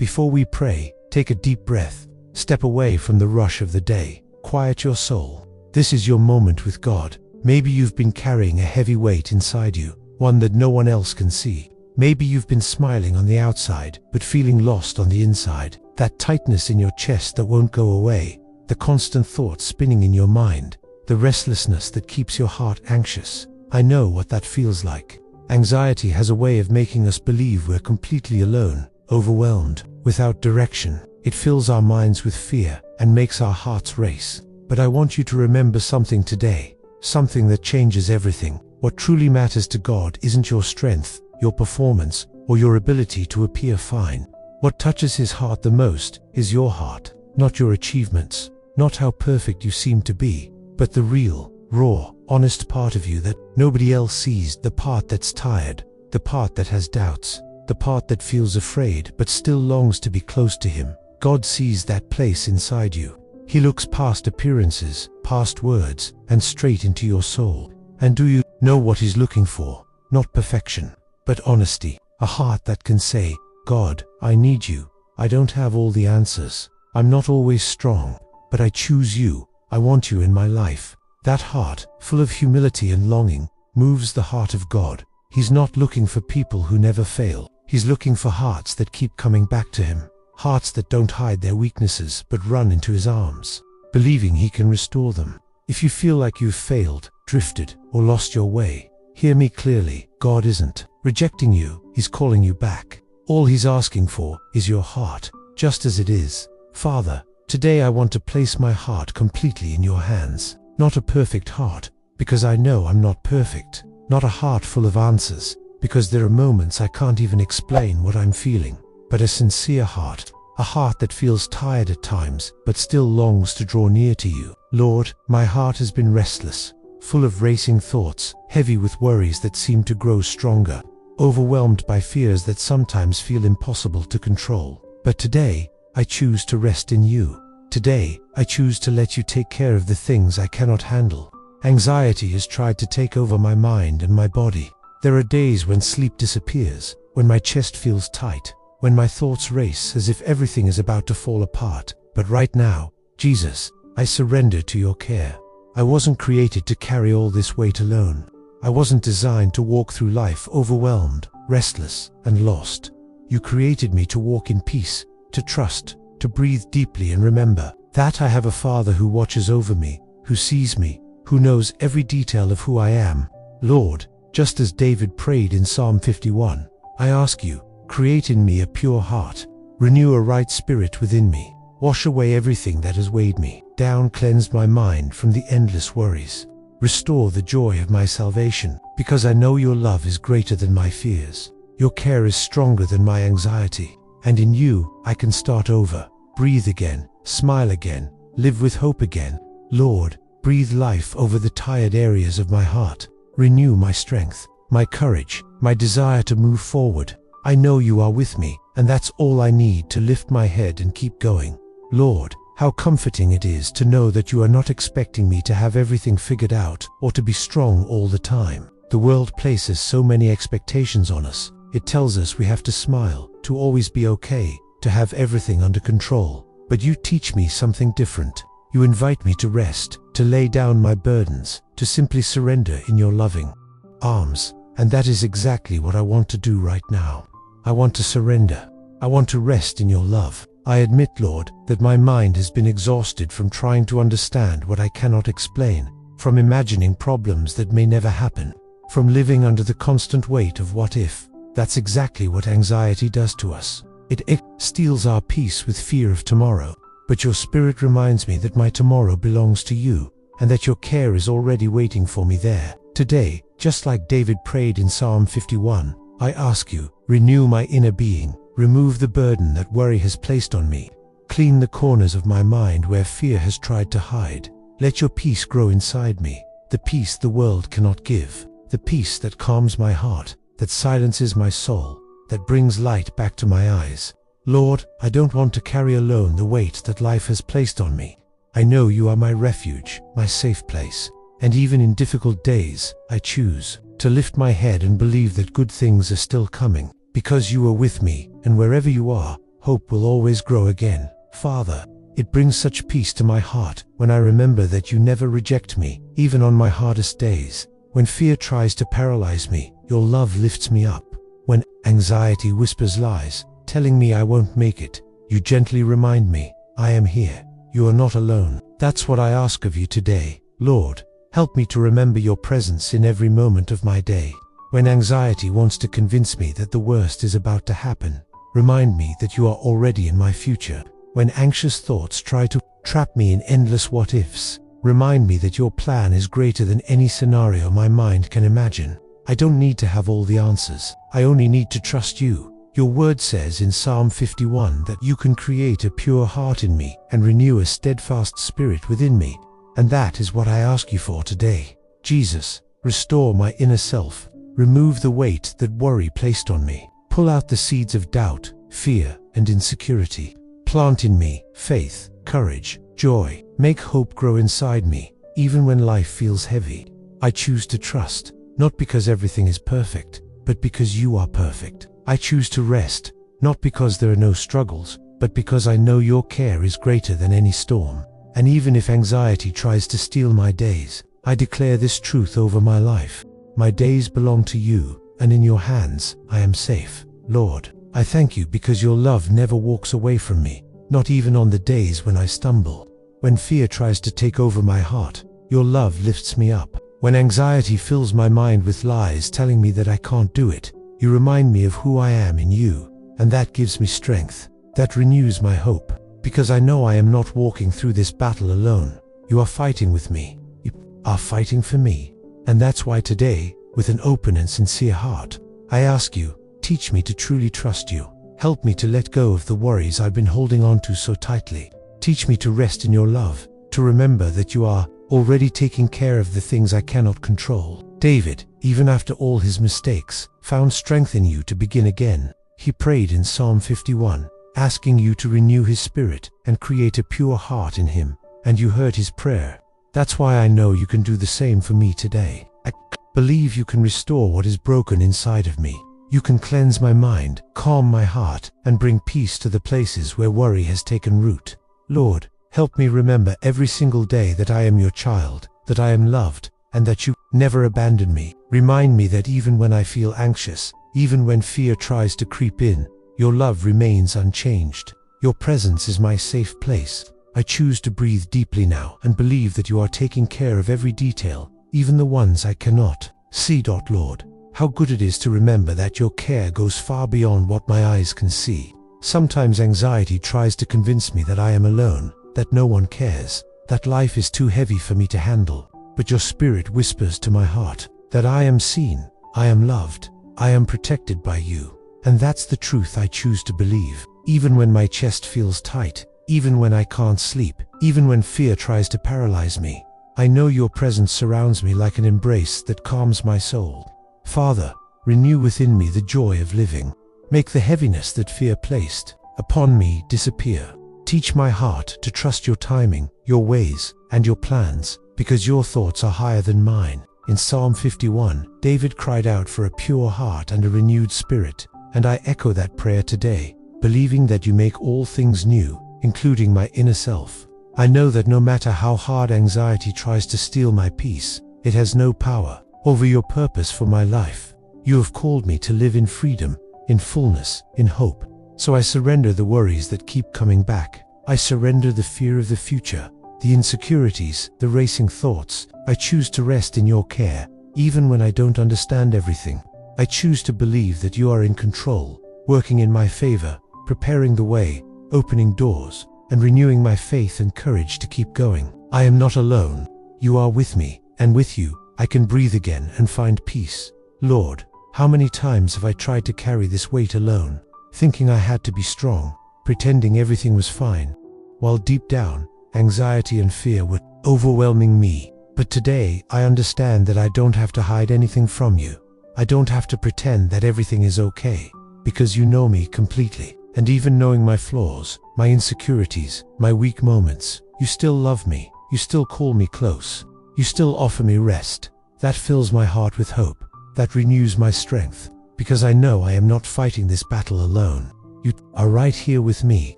Before we pray, take a deep breath. Step away from the rush of the day. Quiet your soul. This is your moment with God. Maybe you've been carrying a heavy weight inside you, one that no one else can see. Maybe you've been smiling on the outside, but feeling lost on the inside. That tightness in your chest that won't go away. The constant thoughts spinning in your mind. The restlessness that keeps your heart anxious. I know what that feels like. Anxiety has a way of making us believe we're completely alone, overwhelmed, without direction. It fills our minds with fear and makes our hearts race. But I want you to remember something today, something that changes everything. What truly matters to God isn't your strength, your performance, or your ability to appear fine. What touches His heart the most is your heart, not your achievements, not how perfect you seem to be, but the real, raw, honest part of you that nobody else sees, the part that's tired, the part that has doubts, the part that feels afraid but still longs to be close to Him. God sees that place inside you. He looks past appearances, past words, and straight into your soul. And do you know what He's looking for? Not perfection, but honesty. A heart that can say, God, I need you. I don't have all the answers. I'm not always strong, but I choose you. I want you in my life. That heart, full of humility and longing, moves the heart of God. He's not looking for people who never fail. He's looking for hearts that keep coming back to Him. Hearts that don't hide their weaknesses but run into His arms, believing He can restore them. If you feel like you've failed, drifted, or lost your way, hear me clearly. God isn't rejecting you. He's calling you back. All He's asking for is your heart, just as it is. Father, today I want to place my heart completely in your hands. Not a perfect heart, because I know I'm not perfect. Not a heart full of answers, because there are moments I can't even explain what I'm feeling. But a sincere heart, a heart that feels tired at times, but still longs to draw near to you. Lord, my heart has been restless, full of racing thoughts, heavy with worries that seem to grow stronger, overwhelmed by fears that sometimes feel impossible to control. But today, I choose to rest in you. Today, I choose to let you take care of the things I cannot handle. Anxiety has tried to take over my mind and my body. There are days when sleep disappears, when my chest feels tight, when my thoughts race as if everything is about to fall apart. But right now, Jesus, I surrender to your care. I wasn't created to carry all this weight alone. I wasn't designed to walk through life overwhelmed, restless, and lost. You created me to walk in peace, to trust, to breathe deeply and remember that I have a Father who watches over me, who sees me, who knows every detail of who I am. Lord, just as David prayed in Psalm 51, I ask you, create in me a pure heart, renew a right spirit within me, wash away everything that has weighed me down, cleanse my mind from the endless worries, restore the joy of my salvation, because I know your love is greater than my fears, your care is stronger than my anxiety, and in you I can start over, breathe again, smile again, live with hope again. Lord, breathe life over the tired areas of my heart, renew my strength, my courage, my desire to move forward. I know you are with me, and that's all I need to lift my head and keep going. Lord, how comforting it is to know that you are not expecting me to have everything figured out or to be strong all the time. The world places so many expectations on us. It tells us we have to smile, to always be okay, to have everything under control. But you teach me something different. You invite me to rest, to lay down my burdens, to simply surrender in your loving arms. And that is exactly what I want to do right now. I want to surrender. I want to rest in your love. I admit, Lord, that my mind has been exhausted from trying to understand what I cannot explain, from imagining problems that may never happen, from living under the constant weight of what if. That's exactly what anxiety does to us. It steals our peace with fear of tomorrow. But your Spirit reminds me that my tomorrow belongs to you, and that your care is already waiting for me there. Today, just like David prayed in Psalm 51, I ask you, renew my inner being, remove the burden that worry has placed on me, clean the corners of my mind where fear has tried to hide. Let your peace grow inside me, the peace the world cannot give, the peace that calms my heart, that silences my soul, that brings light back to my eyes. Lord, I don't want to carry alone the weight that life has placed on me. I know you are my refuge, my safe place, and even in difficult days, I choose to lift my head and believe that good things are still coming, because you are with me, and wherever you are, hope will always grow again. Father, it brings such peace to my heart when I remember that you never reject me, even on my hardest days. When fear tries to paralyze me, your love lifts me up. When anxiety whispers lies, telling me I won't make it, you gently remind me, I am here. You are not alone. That's what I ask of you today. Lord, help me to remember your presence in every moment of my day. When anxiety wants to convince me that the worst is about to happen, remind me that you are already in my future. When anxious thoughts try to trap me in endless what-ifs, remind me that your plan is greater than any scenario my mind can imagine. I don't need to have all the answers. I only need to trust you. Your word says in Psalm 51 that you can create a pure heart in me and renew a steadfast spirit within me. And that is what I ask you for today. Jesus, restore my inner self. Remove the weight that worry placed on me. Pull out the seeds of doubt, fear, and insecurity. Plant in me faith, courage, joy. Make hope grow inside me, even when life feels heavy. I choose to trust, not because everything is perfect, but because you are perfect. I choose to rest, not because there are no struggles, but because I know your care is greater than any storm. And even if anxiety tries to steal my days, I declare this truth over my life. My days belong to you, and in your hands I am safe. Lord, I thank you because your love never walks away from me, not even on the days when I stumble. When fear tries to take over my heart, your love lifts me up. When anxiety fills my mind with lies telling me that I can't do it, you remind me of who I am in you, and that gives me strength. That renews my hope, because I know I am not walking through this battle alone. You are fighting with me. You are fighting for me. And that's why today, with an open and sincere heart, I ask you, teach me to truly trust you. Help me to let go of the worries I've been holding on to so tightly. Teach me to rest in your love, to remember that you are already taking care of the things I cannot control. David, even after all his mistakes, found strength in you to begin again. He prayed in Psalm 51, asking you to renew his spirit and create a pure heart in him, and you heard his prayer. That's why I know you can do the same for me today. I believe you can restore what is broken inside of me. You can cleanse my mind, calm my heart, and bring peace to the places where worry has taken root. Lord, help me remember every single day that I am your child, that I am loved, and that you never abandon me. Remind me that even when I feel anxious, even when fear tries to creep in, your love remains unchanged. Your presence is my safe place. I choose to breathe deeply now and believe that you are taking care of every detail, even the ones I cannot see. Lord, how good it is to remember that your care goes far beyond what my eyes can see. Sometimes anxiety tries to convince me that I am alone, that no one cares, that life is too heavy for me to handle. But your spirit whispers to my heart that I am seen, I am loved, I am protected by you. And that's the truth I choose to believe, even when my chest feels tight, even when I can't sleep, even when fear tries to paralyze me. I know your presence surrounds me like an embrace that calms my soul. Father, renew within me the joy of living. Make the heaviness that fear placed upon me disappear. Teach my heart to trust your timing, your ways, and your plans, because your thoughts are higher than mine. In Psalm 51, David cried out for a pure heart and a renewed spirit, and I echo that prayer today, believing that you make all things new, including my inner self. I know that no matter how hard anxiety tries to steal my peace, it has no power over your purpose for my life. You have called me to live in freedom, in fullness, in hope. So I surrender the worries that keep coming back. I surrender the fear of the future, the insecurities, the racing thoughts. I choose to rest in your care, even when I don't understand everything. I choose to believe that you are in control, working in my favor, preparing the way, opening doors, and renewing my faith and courage to keep going. I am not alone. You are with me, and with you, I can breathe again and find peace. Lord, how many times have I tried to carry this weight alone, thinking I had to be strong, pretending everything was fine, while deep down, anxiety and fear were overwhelming me. But today, I understand that I don't have to hide anything from you. I don't have to pretend that everything is okay, because you know me completely. And even knowing my flaws, my insecurities, my weak moments, you still love me, you still call me close, you still offer me rest. That fills my heart with hope, that renews my strength, because I know I am not fighting this battle alone. You are right here with me,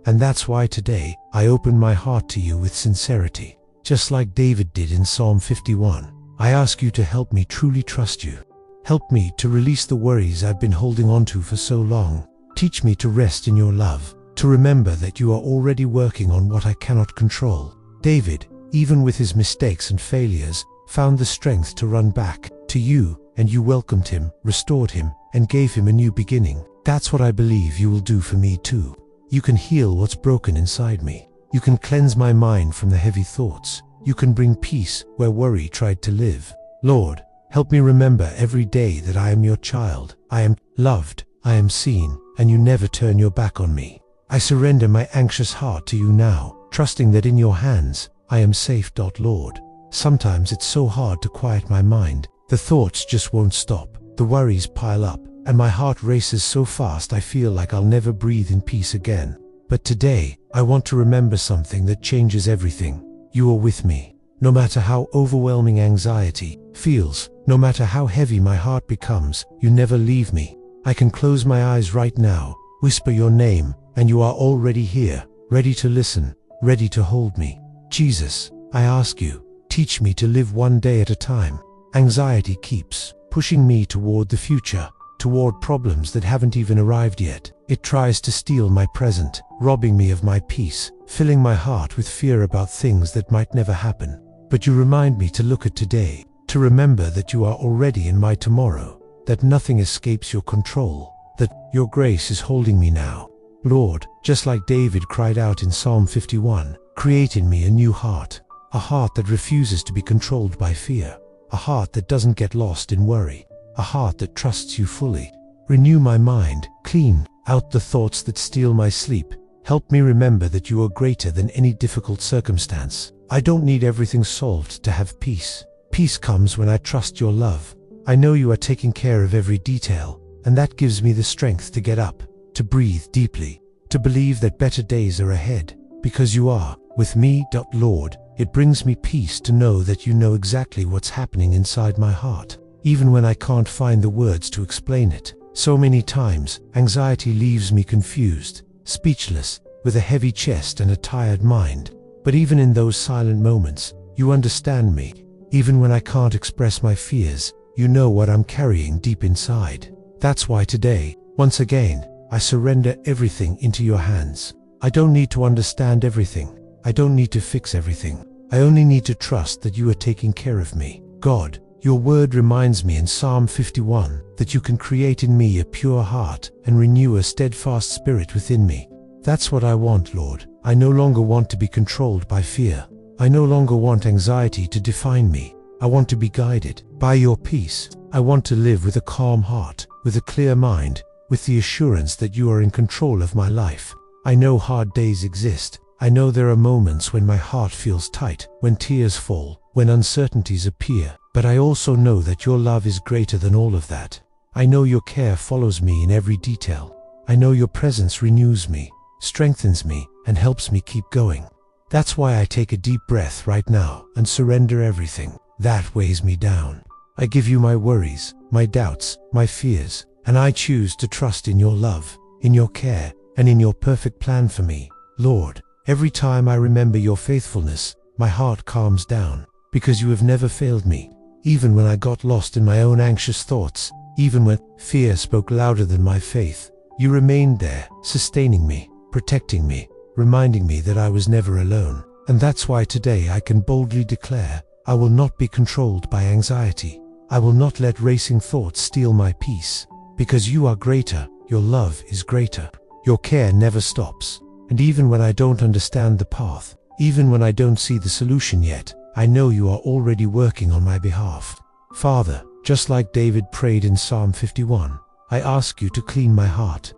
and that's why today I open my heart to you with sincerity. Just like David did in Psalm 51, I ask you to help me truly trust you. Help me to release the worries I've been holding on to for so long. Teach me to rest in your love, to remember that you are already working on what I cannot control. David, even with his mistakes and failures, found the strength to run back to you, and you welcomed him, restored him, and gave him a new beginning. That's what I believe you will do for me too. You can heal what's broken inside me. You can cleanse my mind from the heavy thoughts. You can bring peace where worry tried to live. Lord, help me remember every day that I am your child. I am loved, I am seen, and you never turn your back on me. I surrender my anxious heart to you now, trusting that in your hands, I am safe. Lord, sometimes it's so hard to quiet my mind. The thoughts just won't stop. The worries pile up, and my heart races so fast I feel like I'll never breathe in peace again. But today, I want to remember something that changes everything. You are with me. No matter how overwhelming anxiety feels, no matter how heavy my heart becomes, you never leave me. I can close my eyes right now, whisper your name, and you are already here, ready to listen, ready to hold me. Jesus, I ask you, teach me to live one day at a time. Anxiety keeps pushing me toward the future, toward problems that haven't even arrived yet. It tries to steal my present, robbing me of my peace, filling my heart with fear about things that might never happen. But you remind me to look at today, to remember that you are already in my tomorrow, that nothing escapes your control, that your grace is holding me now. Lord, just like David cried out in Psalm 51, create in me a new heart, a heart that refuses to be controlled by fear, a heart that doesn't get lost in worry, a heart that trusts you fully. Renew my mind, clean out the thoughts that steal my sleep. Help me remember that you are greater than any difficult circumstance. I don't need everything solved to have peace. Peace comes when I trust your love. I know you are taking care of every detail, and that gives me the strength to get up, to breathe deeply, to believe that better days are ahead, because you are with me. Lord, it brings me peace to know that you know exactly what's happening inside my heart, even when I can't find the words to explain it. So many times, anxiety leaves me confused, speechless, with a heavy chest and a tired mind. But even in those silent moments, you understand me. Even when I can't express my fears, you know what I'm carrying deep inside. That's why today, once again, I surrender everything into your hands. I don't need to understand everything. I don't need to fix everything. I only need to trust that you are taking care of me. God, your word reminds me in Psalm 51 that you can create in me a pure heart and renew a steadfast spirit within me. That's what I want, Lord. I no longer want to be controlled by fear. I no longer want anxiety to define me. I want to be guided by your peace. I want to live with a calm heart, with a clear mind, with the assurance that you are in control of my life. I know hard days exist. I know there are moments when my heart feels tight, when tears fall, when uncertainties appear. But I also know that your love is greater than all of that. I know your care follows me in every detail. I know your presence renews me, strengthens me, and helps me keep going. That's why I take a deep breath right now and surrender everything that weighs me down. I give you my worries, my doubts, my fears, and I choose to trust in your love, in your care, and in your perfect plan for me. Lord, every time I remember your faithfulness, my heart calms down, because you have never failed me. Even when I got lost in my own anxious thoughts, even when fear spoke louder than my faith, you remained there, sustaining me, protecting me, reminding me that I was never alone. And that's why today I can boldly declare, I will not be controlled by anxiety. I will not let racing thoughts steal my peace. Because you are greater, your love is greater, your care never stops. And even when I don't understand the path, even when I don't see the solution yet, I know you are already working on my behalf. Father, just like David prayed in Psalm 51, I ask you to clean my heart.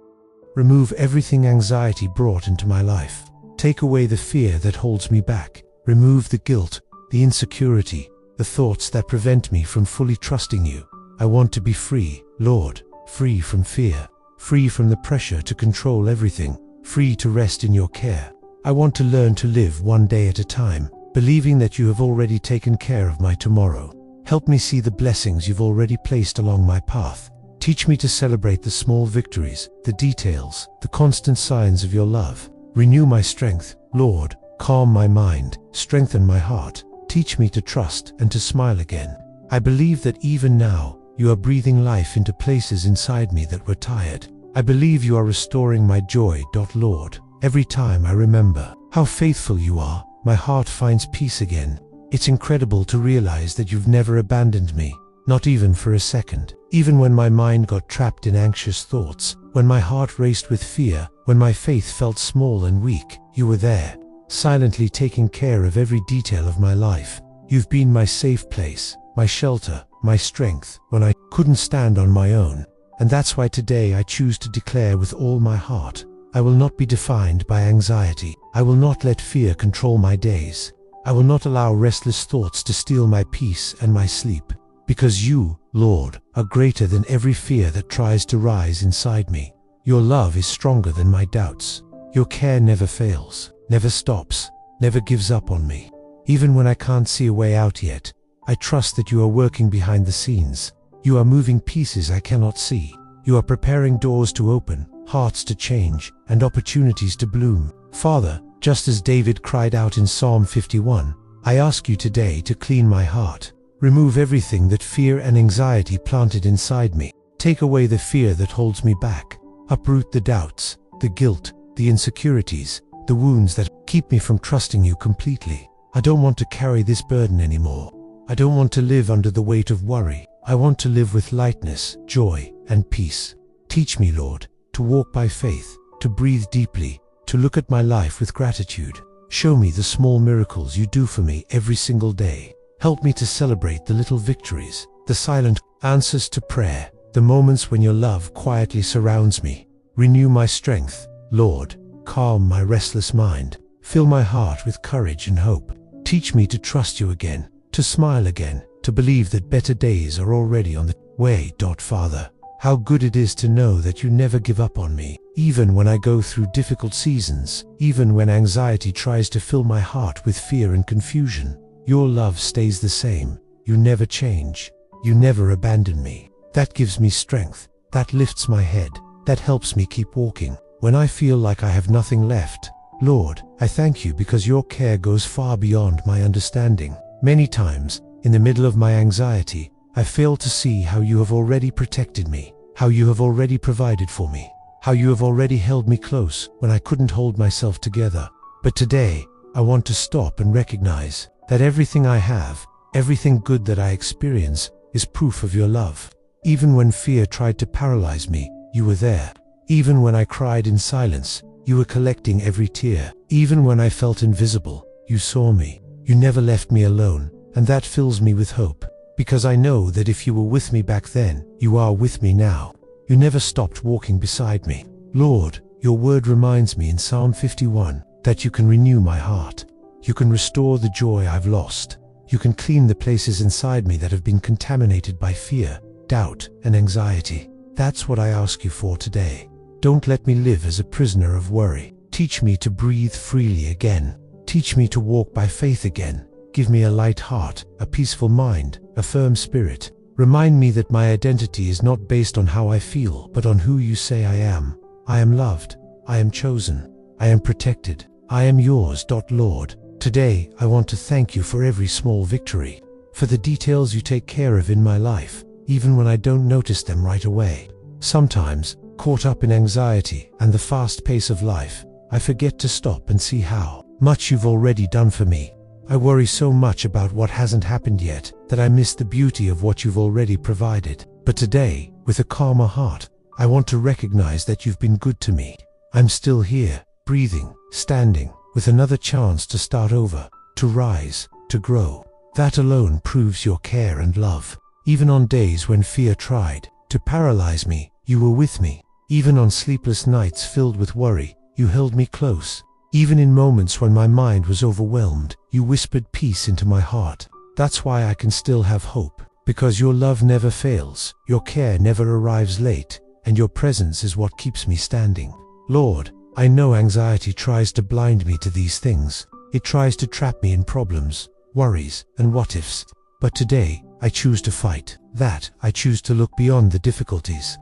Remove everything anxiety brought into my life. Take away the fear that holds me back. Remove the guilt, the insecurity, the thoughts that prevent me from fully trusting you. I want to be free, Lord, free from fear, free from the pressure to control everything, free to rest in your care. I want to learn to live one day at a time, believing that you have already taken care of my tomorrow. Help me see the blessings you've already placed along my path. Teach me to celebrate the small victories, the details, the constant signs of your love. Renew my strength, Lord. Calm my mind, strengthen my heart. Teach me to trust and to smile again. I believe that even now, you are breathing life into places inside me that were tired. I believe you are restoring my joy, Lord. Every time I remember how faithful you are, my heart finds peace again. It's incredible to realize that you've never abandoned me, not even for a second. Even when my mind got trapped in anxious thoughts, when my heart raced with fear, when my faith felt small and weak, you were there, silently taking care of every detail of my life. You've been my safe place, my shelter, my strength, when I couldn't stand on my own. And that's why today I choose to declare with all my heart, I will not be defined by anxiety. I will not let fear control my days. I will not allow restless thoughts to steal my peace and my sleep. Because you, Lord, are greater than every fear that tries to rise inside me. Your love is stronger than my doubts. Your care never fails, never stops, never gives up on me. Even when I can't see a way out yet, I trust that you are working behind the scenes. You are moving pieces I cannot see. You are preparing doors to open, hearts to change, and opportunities to bloom. Father, just as David cried out in Psalm 51, I ask you today to clean my heart. Remove everything that fear and anxiety planted inside me. Take away the fear that holds me back. Uproot the doubts, the guilt, the insecurities, the wounds that keep me from trusting you completely. I don't want to carry this burden anymore. I don't want to live under the weight of worry. I want to live with lightness, joy, and peace. Teach me, Lord, to walk by faith, to breathe deeply, to look at my life with gratitude. Show me the small miracles you do for me every single day. Help me to celebrate the little victories, the silent answers to prayer, the moments when your love quietly surrounds me. Renew my strength, Lord. Calm my restless mind. Fill my heart with courage and hope. Teach me to trust you again, to smile again, to believe that better days are already on the way. Father, how good it is to know that you never give up on me, even when I go through difficult seasons, even when anxiety tries to fill my heart with fear and confusion. Your love stays the same. You never change. You never abandon me. That gives me strength. That lifts my head. That helps me keep walking. When I feel like I have nothing left, Lord, I thank you because your care goes far beyond my understanding. Many times, in the middle of my anxiety, I fail to see how you have already protected me, how you have already provided for me, how you have already held me close when I couldn't hold myself together. But today, I want to stop and recognize that everything I have, everything good that I experience, is proof of your love. Even when fear tried to paralyze me, you were there. Even when I cried in silence, you were collecting every tear. Even when I felt invisible, you saw me. You never left me alone, and that fills me with hope. Because I know that if you were with me back then, you are with me now. You never stopped walking beside me. Lord, your word reminds me in Psalm 51 that you can renew my heart. You can restore the joy I've lost. You can clean the places inside me that have been contaminated by fear, doubt, and anxiety. That's what I ask you for today. Don't let me live as a prisoner of worry. Teach me to breathe freely again. Teach me to walk by faith again. Give me a light heart, a peaceful mind, a firm spirit. Remind me that my identity is not based on how I feel, but on who you say I am. I am loved. I am chosen. I am protected. I am yours. Lord, today I want to thank you for every small victory, for the details you take care of in my life, even when I don't notice them right away. Sometimes, caught up in anxiety and the fast pace of life, I forget to stop and see how much you've already done for me. I worry so much about what hasn't happened yet that I miss the beauty of what you've already provided. But today, with a calmer heart, I want to recognize that you've been good to me. I'm still here, breathing, standing, with another chance to start over, to rise, to grow. That alone proves your care and love. Even on days when fear tried to paralyze me, you were with me. Even on sleepless nights filled with worry, you held me close. Even in moments when my mind was overwhelmed, you whispered peace into my heart. That's why I can still have hope, because your love never fails, your care never arrives late, and your presence is what keeps me standing. Lord, I know anxiety tries to blind me to these things. It tries to trap me in problems, worries, and what-ifs. But today, I choose to fight. That I choose to look beyond the difficulties.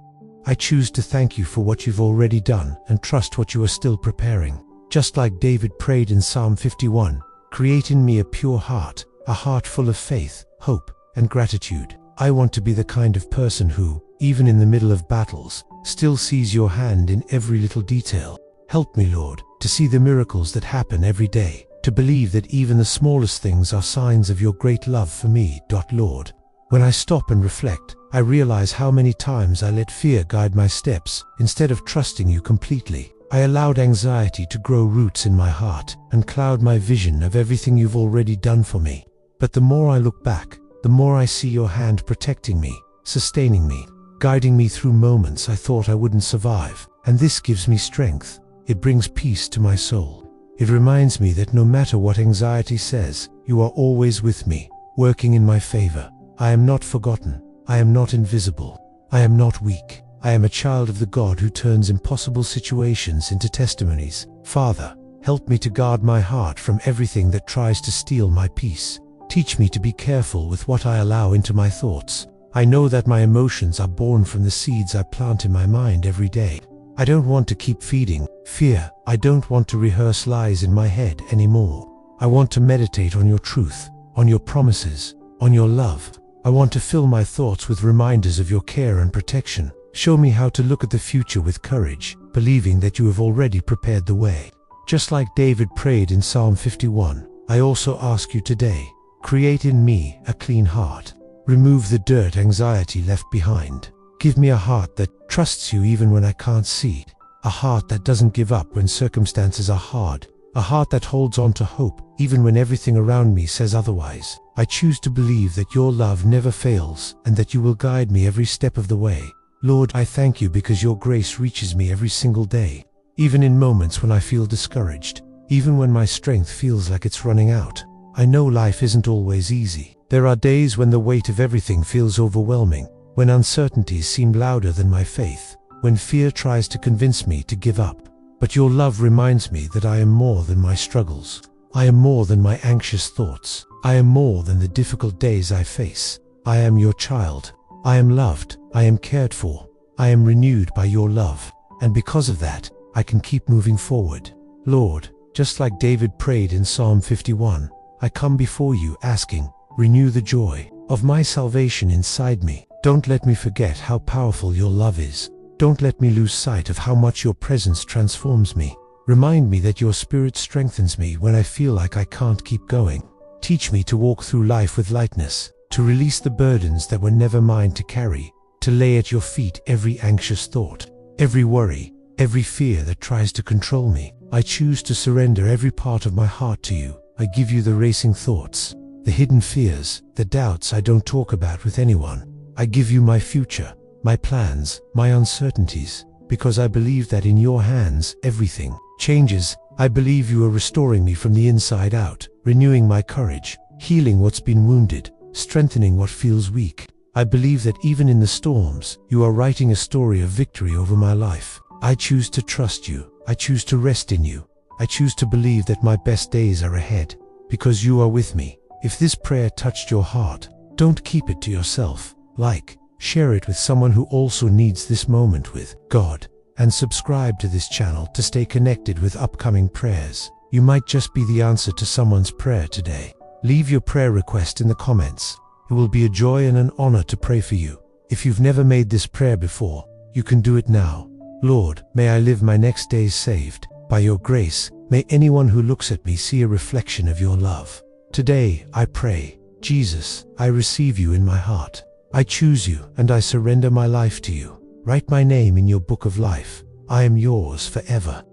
I choose to thank you for what you've already done and trust what you are still preparing. Just like David prayed in Psalm 51, create in me a pure heart, a heart full of faith, hope, and gratitude. I want to be the kind of person who, even in the middle of battles, still sees your hand in every little detail. Help me, Lord, to see the miracles that happen every day, to believe that even the smallest things are signs of your great love for me. Lord, when I stop and reflect, I realize how many times I let fear guide my steps instead of trusting you completely. I allowed anxiety to grow roots in my heart and cloud my vision of everything you've already done for me. But the more I look back, the more I see your hand protecting me, sustaining me, guiding me through moments I thought I wouldn't survive. And this gives me strength. It brings peace to my soul. It reminds me that no matter what anxiety says, you are always with me, working in my favor. I am not forgotten. I am not invisible. I am not weak. I am a child of the God who turns impossible situations into testimonies. Father, help me to guard my heart from everything that tries to steal my peace. Teach me to be careful with what I allow into my thoughts. I know that my emotions are born from the seeds I plant in my mind every day. I don't want to keep feeding fear. I don't want to rehearse lies in my head anymore. I want to meditate on your truth, on your promises, on your love. I want to fill my thoughts with reminders of your care and protection. Show me how to look at the future with courage, believing that you have already prepared the way. Just like David prayed in Psalm 51, I also ask you today, create in me a clean heart. Remove the dirt anxiety left behind. Give me a heart that trusts you even when I can't see it. A heart that doesn't give up when circumstances are hard. A heart that holds on to hope even when everything around me says otherwise. I choose to believe that your love never fails and that you will guide me every step of the way. Lord, I thank you because your grace reaches me every single day, even in moments when I feel discouraged, even when my strength feels like it's running out. I know life isn't always easy. There are days when the weight of everything feels overwhelming, when uncertainties seem louder than my faith, when fear tries to convince me to give up. But your love reminds me that I am more than my struggles. I am more than my anxious thoughts. I am more than the difficult days I face. I am your child. I am loved. I am cared for. I am renewed by your love. And because of that, I can keep moving forward. Lord, just like David prayed in Psalm 51, I come before you asking, renew the joy of my salvation inside me. Don't let me forget how powerful your love is. Don't let me lose sight of how much your presence transforms me. Remind me that your spirit strengthens me when I feel like I can't keep going. Teach me to walk through life with lightness, to release the burdens that were never mine to carry, to lay at your feet every anxious thought, every worry, every fear that tries to control me. I choose to surrender every part of my heart to you. I give you the racing thoughts, the hidden fears, the doubts I don't talk about with anyone. I give you my future, my plans, my uncertainties, because I believe that in your hands everything changes. I believe you are restoring me from the inside out, renewing my courage, healing what's been wounded, strengthening what feels weak. I believe that even in the storms, you are writing a story of victory over my life. I choose to trust you. I choose to rest in you. I choose to believe that my best days are ahead, because you are with me. If this prayer touched your heart, don't keep it to yourself. Share it with someone who also needs this moment with God, and subscribe to this channel to stay connected with upcoming prayers. You might just be the answer to someone's prayer today. Leave your prayer request in the comments. It will be a joy and an honor to pray for you. If you've never made this prayer before, you can do it now. Lord, may I live my next days saved. By your grace, may anyone who looks at me see a reflection of your love. Today, I pray, Jesus, I receive you in my heart. I choose you and I surrender my life to you. Write my name in your book of life. I am yours forever.